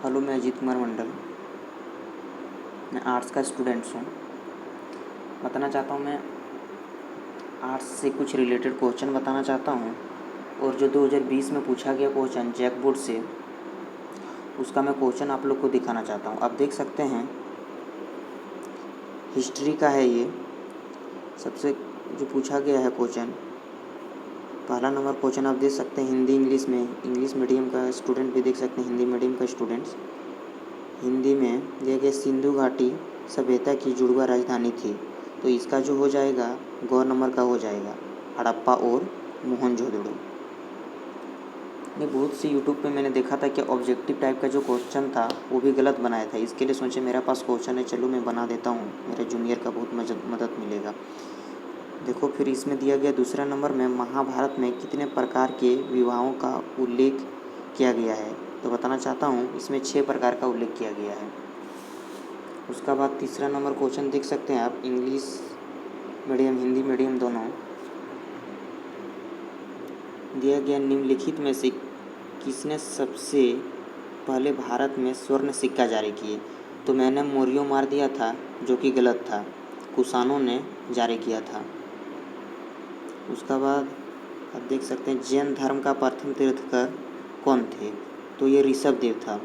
Hello, मैं अजीत कुमार मंडल। मैं arts का स्टूडेंट्स हूँ। बताना चाहता हूँ, मैं आर्ट्स से कुछ रिलेटेड क्वेश्चन बताना चाहता हूँ। और जो 2020 में पूछा गया क्वेश्चन जैक बोर्ड से, उसका मैं क्वेश्चन आप लोग को दिखाना चाहता हूँ। आप देख सकते हैं, हिस्ट्री का है ये। सबसे जो पूछा गया है क्वेश्चन, पहला नंबर क्वेश्चन आप देख सकते हैं हिंदी इंग्लिश में। इंग्लिश मीडियम का स्टूडेंट भी देख सकते हैं, हिंदी मीडियम का स्टूडेंट्स। हिंदी में दिया गया सिंधु घाटी सभ्यता की जुड़वा राजधानी थी। तो इसका जो हो जाएगा गौ नंबर का हो जाएगा हड़प्पा और मोहनजोदड़ो। ये बहुत सी यूट्यूब पे मैंने देखा था कि ऑब्जेक्टिव टाइप का जो क्वेश्चन था वो भी गलत बनाया था। इसके लिए सोचे मेरा पास क्वेश्चन है, चलो मैं बना देता हूँ, मेरे जूनियर का बहुत मदद मिलेगा। देखो, फिर इसमें दिया गया दूसरा नंबर में महाभारत में कितने प्रकार के विवाहों का उल्लेख किया गया है। तो बताना चाहता हूँ, इसमें 6 प्रकार का उल्लेख किया गया है। उसका बाद तीसरा नंबर क्वेश्चन देख सकते हैं आप, इंग्लिश मीडियम हिंदी मीडियम दोनों। दिया गया निम्नलिखित में से किसने सबसे पहले भारत में स्वर्ण सिक्का जारी किए। तो मैंने मौर्यों मार दिया था, जो कि गलत था। कुषाणों ने जारी किया था। उसका बाद आप देख सकते हैं जैन धर्म का प्रथम तीर्थंकर कौन थे। तो ये ऋषभदेव था।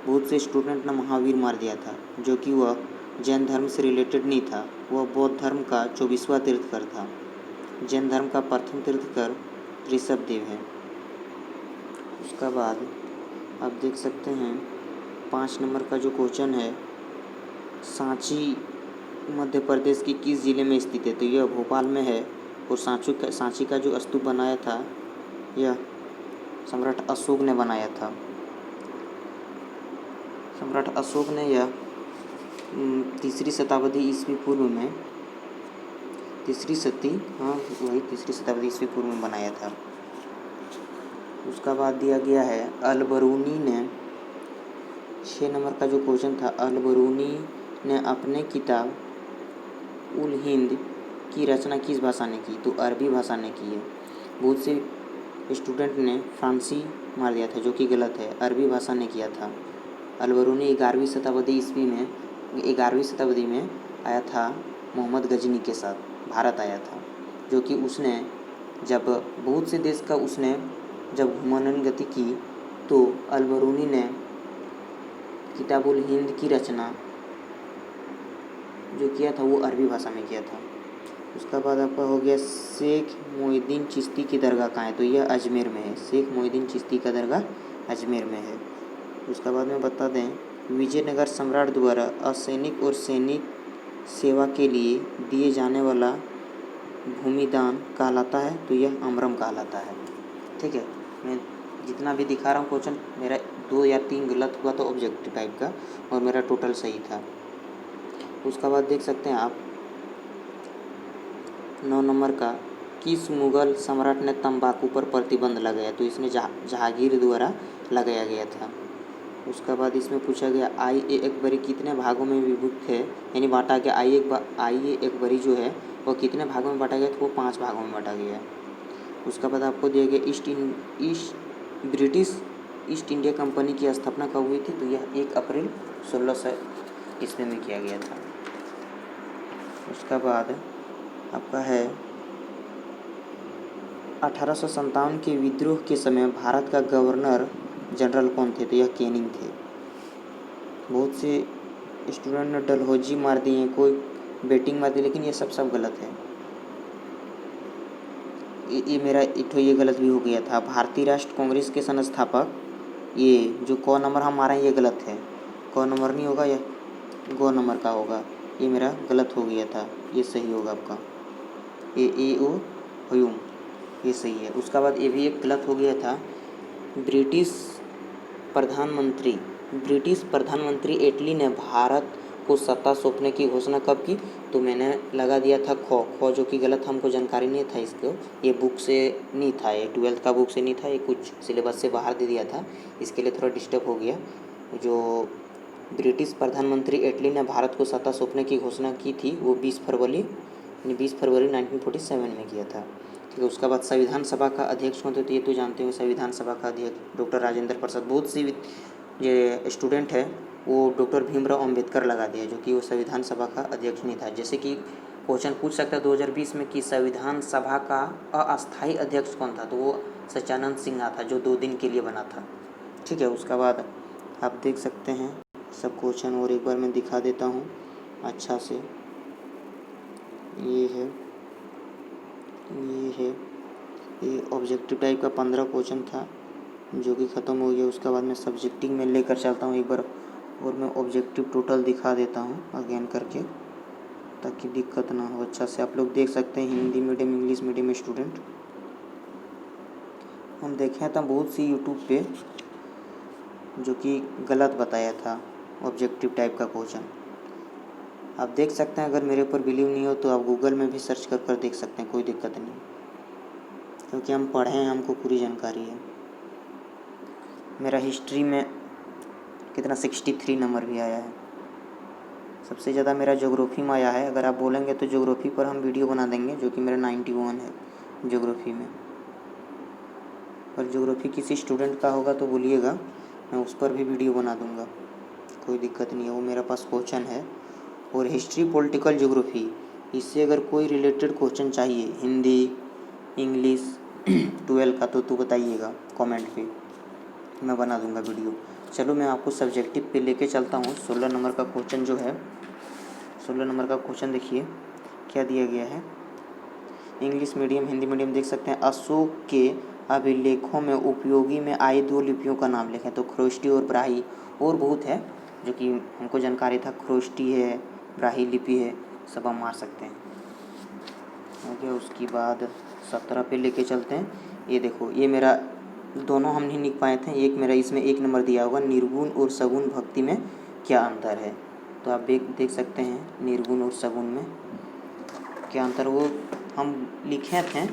बहुत से स्टूडेंट ने महावीर मार दिया था, जो कि वह जैन धर्म से रिलेटेड नहीं था। वह बौद्ध धर्म का 24वां तीर्थंकर था। जैन धर्म का प्रथम तीर्थंकर ऋषभदेव है। उसका बाद आप देख सकते हैं 5 नंबर का जो क्वेश्चन है, सांची मध्य प्रदेश की किस ज़िले में स्थित है। तो यह भोपाल में है। और सांची का जो स्तूप बनाया था, यह सम्राट अशोक ने बनाया था। सम्राट अशोक ने यह 3री शताब्दी ईस्वी पूर्व में, तीसरी शताब्दी ईस्वी पूर्व में बनाया था। उसका बाद दिया गया है अल-बरूनी ने, 6 नंबर का जो क्वेश्चन था, अल-बरूनी ने अपने किताब उल हिंद की रचना किस भाषा ने की। तो अरबी भाषा ने की है। बहुत से स्टूडेंट ने फांसी मार दिया था, जो कि गलत है, अरबी भाषा ने किया था। अल-बरूनी 11वीं शताब्दी में आया था, मोहम्मद गजनी के साथ भारत आया था। जो कि उसने जब बहुत से देश का उसने जब घूमनगति की, तो अल-बरूनी ने किताबुल हिंद की रचना जो किया था वो अरबी भाषा में किया था। उसका बाद आपका हो गया शेख मोइनुद्दीन चिश्ती की दरगाह कहाँ है। तो यह अजमेर में है। शेख मोइनुद्दीन चिश्ती का दरगाह अजमेर में है। उसका बाद में बता दें, विजयनगर सम्राट द्वारा असैनिक और सैनिक सेवा के लिए दिए जाने वाला भूमिदान कहलाता है। तो यह अमरम कहलाता है। ठीक है, मैं जितना भी दिखा रहा हूँ क्वेश्चन, मेरा 2 या 3 गलत हुआ तो ऑब्जेक्टिव टाइप का, और मेरा टोटल सही था। उसका बाद देख सकते हैं आप 9 नंबर का, किस मुग़ल सम्राट ने तंबाकू पर प्रतिबंध लगाया। तो इसने जहांगीर द्वारा लगाया गया था। उसका बाद इसमें पूछा गया आई अकबरी कितने भागों में विभक्त है, यानी बांटा गया। आई अकबरी जो है वो कितने भागों में बांटा गया, तो वो 5 भागों में बांटा गया। उसका बाद आपको दिया गया ब्रिटिश ईस्ट इंडिया कंपनी की स्थापना कब हुई थी। तो यह 1 अप्रैल 1600 ईस्वी में किया गया था। उसका बाद आपका है 1857 के विद्रोह के समय भारत का गवर्नर जनरल कौन थे। तो यह कैनिंग थे। बहुत से स्टूडेंट ने डलहौजी मार दिए, कोई बेटिंग मार दी, लेकिन ये सब गलत है। ये मेरा ये गलत भी हो गया था। भारतीय राष्ट्र कांग्रेस के संस्थापक, ये जो क नंबर हम मारे हैं ये गलत है। क नंबर नहीं होगा, यह गो नंबर का होगा। ये मेरा गलत हो गया था, ये सही होगा आपका। ए ओ ह्यूम, ये सही है। उसका बाद ये भी एक गलत हो गया था। ब्रिटिश प्रधानमंत्री एटली ने भारत को सत्ता सौंपने की घोषणा कब की। तो मैंने लगा दिया था खो, जो कि गलत, हमको जानकारी नहीं था इसको। ये बुक से नहीं था, ये 12th का बुक से नहीं था, ये कुछ सिलेबस से बाहर दे दिया था, इसके लिए थोड़ा डिस्टर्ब हो गया। जो ब्रिटिश प्रधानमंत्री एटली ने भारत को सत्ता सौंपने की घोषणा की थी, वो 20 फरवरी 1947 में किया था। ठीक है। उसका बाद संविधान सभा का अध्यक्ष कौन थे। तो ये तो जानते हो, संविधान सभा का अध्यक्ष डॉक्टर राजेंद्र प्रसाद। बहुत सी ये स्टूडेंट है वो डॉक्टर भीमराव अंबेडकर लगा दिया, जो कि वो संविधान सभा का अध्यक्ष नहीं था। जैसे कि क्वेश्चन पूछ सकता है 2020 में कि संविधान सभा का अस्थायी अध्यक्ष कौन था, तो वो सच्चानंद सिन्हा था, जो 2 दिन के लिए बना था। ठीक है, उसका बाद आप देख सकते हैं सब क्वेश्चन, और एक बार मैं दिखा देता हूँ अच्छा से। ये ऑब्जेक्टिव टाइप का 15 क्वेश्चन था जो कि ख़त्म हो गया। उसके बाद मैं सब्जेक्टिव में लेकर चलता हूँ एक बार, और मैं ऑब्जेक्टिव टोटल दिखा देता हूँ अगेन करके, ताकि दिक्कत ना हो। अच्छा से आप लोग देख सकते हैं Hindi medium English medium student. हम देखें तो बहुत सी यूट्यूब पे जो कि गलत बताया था ऑब्जेक्टिव टाइप का क्वेश्चन। आप देख सकते हैं, अगर मेरे ऊपर बिलीव नहीं हो तो आप गूगल में भी सर्च कर देख सकते हैं, कोई दिक्कत नहीं, क्योंकि हम पढ़े हैं, हमको पूरी जानकारी है। मेरा हिस्ट्री में कितना 63 नंबर भी आया है। सबसे ज़्यादा मेरा ज्योग्राफी में आया है। अगर आप बोलेंगे तो ज्योग्राफी पर हम वीडियो बना देंगे, जो कि मेरा 91 है ज्योग्राफी में। और ज्योग्राफी किसी स्टूडेंट का होगा तो बोलिएगा, मैं उस पर भी वीडियो बना दूंगा, कोई दिक्कत नहीं है, वो मेरे पास क्वेश्चन है। और हिस्ट्री पॉलिटिकल ज्योग्राफी, इससे अगर कोई रिलेटेड क्वेश्चन चाहिए हिंदी इंग्लिश 12 का, तो बताइएगा कमेंट पे, मैं बना दूंगा वीडियो। चलो मैं आपको सब्जेक्टिव पे लेके चलता हूँ। 16 नंबर का क्वेश्चन जो है, 16 नंबर का क्वेश्चन देखिए क्या दिया गया है। इंग्लिश मीडियम हिंदी मीडियम देख सकते हैं। अशोक के अभिलेखों में उपयोगी में आई 2 लिपियों का नाम लिखें। तो खरोष्टी और ब्राही, और बहुत है जो कि हमको जानकारी था, खरोष्टी है, ब्राही लिपि है, सब हम मार सकते हैं। ओके, उसके बाद 17 पे लेके चलते हैं। ये देखो, ये मेरा दोनों हम नहीं लिख पाए थे। एक मेरा इसमें 1 नंबर दिया होगा, निर्गुण और सगुण भक्ति में क्या अंतर है। तो आप देख सकते हैं निर्गुण और सगुण में क्या अंतर, वो हम लिखे थे,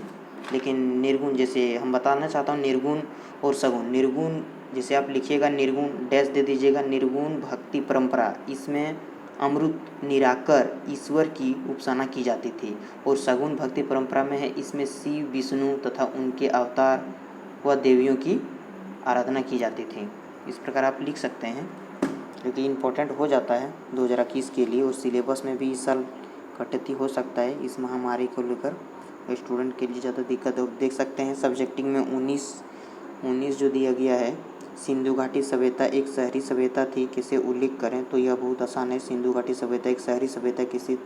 लेकिन निर्गुण जैसे हम बताना चाहता हूँ, निर्गुण और सगुण। निर्गुण जैसे आप लिखिएगा, निर्गुण डैश दे दीजिएगा, निर्गुण भक्ति परंपरा, इसमें अमृत निराकर ईश्वर की उपासना की जाती थी। और सगुण भक्ति परंपरा में है, इसमें शिव विष्णु तथा उनके अवतार व देवियों की आराधना की जाती थी। इस प्रकार आप लिख सकते हैं, क्योंकि इम्पोर्टेंट हो जाता है 2021 के लिए, और सिलेबस में भी इस साल कटौती हो सकता है इस महामारी को लेकर, स्टूडेंट के लिए ज़्यादा दिक्कत हो। देख सकते हैं सब्जेक्टिंग में 19 जो दिया गया है। सिंधु घाटी सभ्यता एक शहरी सभ्यता थी, किसे उल्लेख करें, तो यह बहुत आसान है। सिंधु घाटी सभ्यता एक शहरी सभ्यता किसी,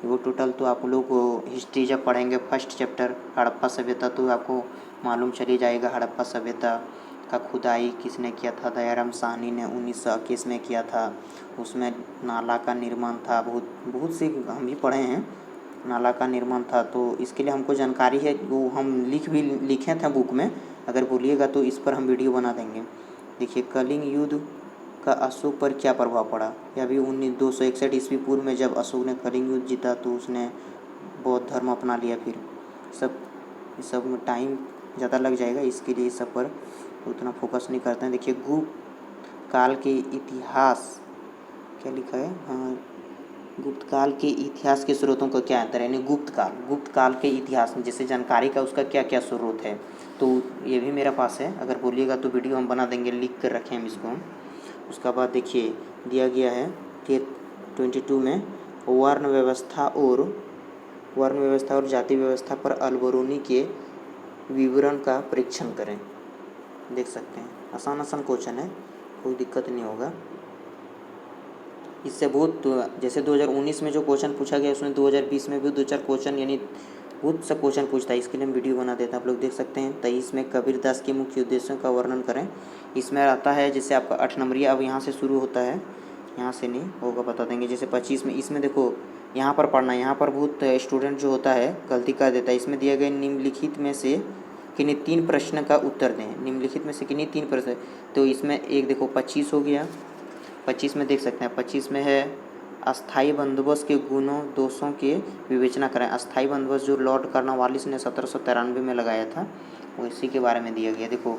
वो टोटल तो आप लोग हिस्ट्री जब पढ़ेंगे फर्स्ट चैप्टर हड़प्पा सभ्यता, तो आपको मालूम चली जाएगा हड़प्पा सभ्यता का खुदाई किसने किया था, दयाराम साहनी ने 1921 में किया था। उसमें नाला का निर्माण था, बहुत सी हम भी पढ़े हैं, नाला का निर्माण था। तो इसके लिए हमको जानकारी है, वो हम लिखे थे बुक में। अगर बोलिएगा तो इस पर हम वीडियो बना देंगे। देखिए, कलिंग युद्ध का अशोक पर क्या प्रभाव पड़ा। यह भी 261 ईस्वी पूर्व में जब अशोक ने कलिंग युद्ध जीता, तो उसने बौद्ध धर्म अपना लिया। फिर सब में टाइम ज़्यादा लग जाएगा, इसके लिए सब पर उतना फोकस नहीं करते हैं। देखिए, गुप्त काल के इतिहास क्या लिखा है, हाँ, गुप्त काल के इतिहास के स्रोतों का क्या अंतर है, यानी गुप्त काल के इतिहास में जैसे जानकारी का उसका क्या क्या स्रोत है, तो ये भी मेरे पास है। अगर बोलिएगा तो वीडियो हम बना देंगे, लिख कर रखें हम इसको हम। उसका बाद देखिए दिया गया है कि 22 में वर्ण व्यवस्था और जाति व्यवस्था पर अल्बरूनी के विवरण का परीक्षण करें। देख सकते हैं, आसान क्वेश्चन है, कोई दिक्कत नहीं होगा। इससे बहुत, जैसे 2019 में जो क्वेश्चन पूछा गया, उसमें 2020 में भी 2-4 क्वेश्चन, यानी बहुत सा क्वेश्चन पूछता है। इसके लिए हम वीडियो बना देते हैं, आप लोग देख सकते हैं। 23 में कबीरदास के मुख्य उद्देश्यों का वर्णन करें। इसमें आता है जैसे आपका 8 नंबर, अब यहाँ से शुरू होता है, यहाँ से नहीं होगा, बता देंगे। जैसे 25 में, इसमें देखो यहाँ पर पढ़ना, यहाँ पर बहुत स्टूडेंट जो होता है गलती कर देता है। इसमें दिया गया निम्नलिखित में से किन्हीं 3 प्रश्न का उत्तर दें। निम्नलिखित में से किन्हीं 3 प्रश्न, तो इसमें एक देखो 25 हो गया। 25 में देख सकते हैं, 25 में है अस्थाई बंदोबस्त के गुणों दोषों के विवेचना करें। अस्थाई बंदोबस्त जो लॉर्ड कॉर्नवालिस ने 1793 में लगाया था, वो इसी के बारे में दिया गया। देखो,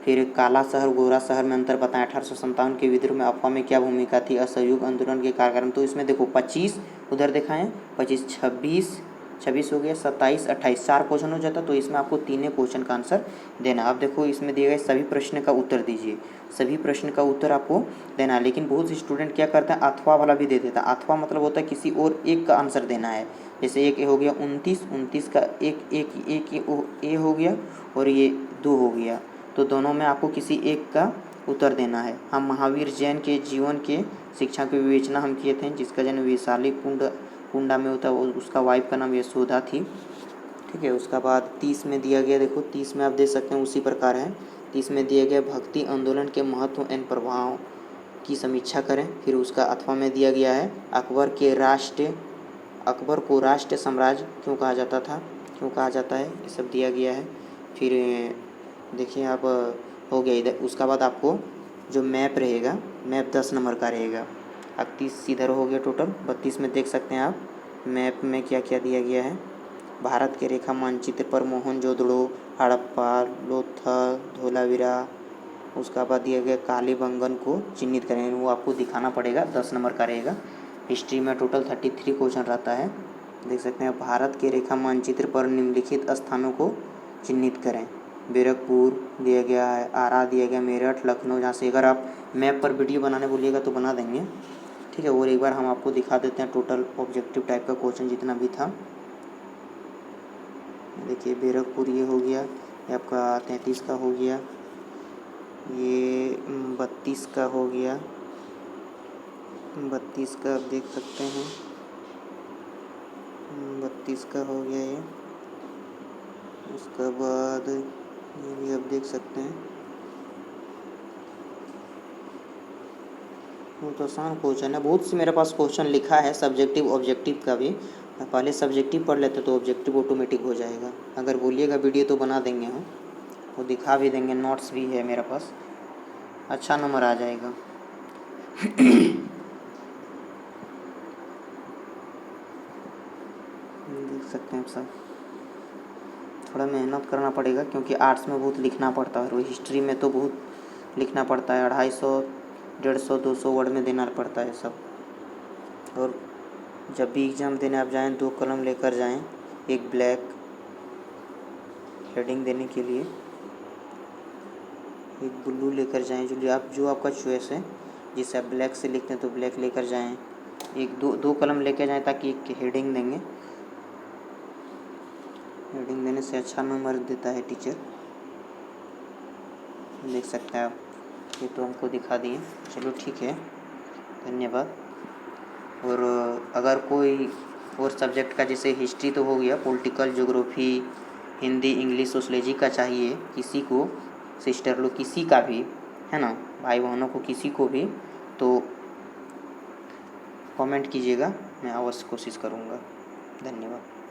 फिर काला शहर गोरा शहर में अंतर बताएं। 1857 के विद्रोह में अफवाह में क्या भूमिका थी, असहयोग आंदोलन के कारण। तो इसमें देखो 25 उधर दिखाएं, 25, 26, 26 हो गया, 27, 28, 4 क्वेश्चन हो जाता। तो इसमें आपको तीनों क्वेश्चन का आंसर देना। अब देखो इसमें दिए गए सभी प्रश्न का उत्तर दीजिए, सभी प्रश्न का उत्तर आपको देना है। लेकिन बहुत से स्टूडेंट क्या करते हैं, अथवा वाला भी दे देता है। अथवा मतलब होता है किसी और एक का आंसर देना है। जैसे एक हो गया 29, 29 का एक ए हो गया और ये 2 हो गया, तो दोनों में आपको किसी एक का उत्तर देना है। हम महावीर जैन के जीवन के शिक्षा की विवेचना हम किए थे, जिसका जन्म वैशाली पुंडा में होता है, उसका वाइफ का नाम यशोदा थी। ठीक है, उसका बाद 30 में दिया गया, देखो 30 में आप देख सकते हैं उसी प्रकार है। 30 में दिया गया भक्ति आंदोलन के महत्व एवं प्रभाव की समीक्षा करें। फिर उसका अथवा में दिया गया है अकबर को राष्ट्र साम्राज्य क्यों कहा जाता था, क्यों कहा जाता है, ये सब दिया गया है। फिर देखिए आप हो गया इधर। उसका बाद आपको जो मैप रहेगा, मैप 10 नंबर का रहेगा। 31 इधर हो गया टोटल। 32 में देख सकते हैं आप मैप में क्या क्या दिया गया है। भारत के रेखा मानचित्र पर मोहनजोदड़ो, हड़प्पा, लोथल, धोलावीरा, उसका बाद दिया गया कालीबंगन को चिन्हित करें, वो आपको दिखाना पड़ेगा, 10 नंबर का रहेगा। हिस्ट्री में टोटल 33 क्वेश्चन रहता है, देख सकते हैं। भारत के रेखा मानचित्र पर निम्नलिखित स्थानों को चिन्हित करें। बैरकपुर दिया गया है, आरा दिया गया, मेरठ, लखनऊ, जहाँ से अगर आप मैप पर वीडियो बनाने बोलिएगा तो बना देंगे। ठीक है, और एक बार हम आपको दिखा देते हैं टोटल ऑब्जेक्टिव टाइप का क्वेश्चन जितना भी था। देखिए बैरकपुर ये हो गया, ये आपका 33 का हो गया, ये 32 का हो गया, 32 का आप देख सकते हैं, 32 का हो गया ये। उसके बाद ये भी आप देख सकते हैं। बहुत आसान क्वेश्चन है, बहुत से मेरे पास क्वेश्चन लिखा है सब्जेक्टिव ऑब्जेक्टिव का भी। पहले सब्जेक्टिव पढ़ लेते तो ऑब्जेक्टिव ऑटोमेटिक हो जाएगा। अगर बोलिएगा वीडियो तो बना देंगे हम, वो दिखा भी देंगे, नोट्स भी है मेरे पास, अच्छा नंबर आ जाएगा। देख सकते हैं आप सब, थोड़ा मेहनत करना पड़ेगा क्योंकि आर्ट्स में बहुत लिखना पड़ता है, और हिस्ट्री में तो बहुत लिखना पड़ता है, 250, 150, 200 वर्ड में देना पड़ता है सब। और जब भी एग्ज़ाम देने आप जाएं 2 कलम लेकर जाएं, एक ब्लैक हेडिंग देने के लिए, एक ब्लू लेकर जाएं, जो आपका चॉइस है। जिससे आप ब्लैक से लिखते हैं तो ब्लैक लेकर जाएं, एक दो कलम लेकर जाएं ताकि एक हेडिंग देंगे। हेडिंग देने से अच्छा नंबर देता है टीचर, देख सकते हैं आप। ये तो हमको दिखा दिए, चलो ठीक है, धन्यवाद। और अगर कोई और सब्जेक्ट का, जैसे हिस्ट्री तो हो गया, political, geography, Hindi, English, sociology का चाहिए किसी को, सिस्टर लोग किसी का भी है ना, भाई बहनों को किसी को भी, तो कमेंट कीजिएगा, मैं अवश्य कोशिश करूँगा। धन्यवाद।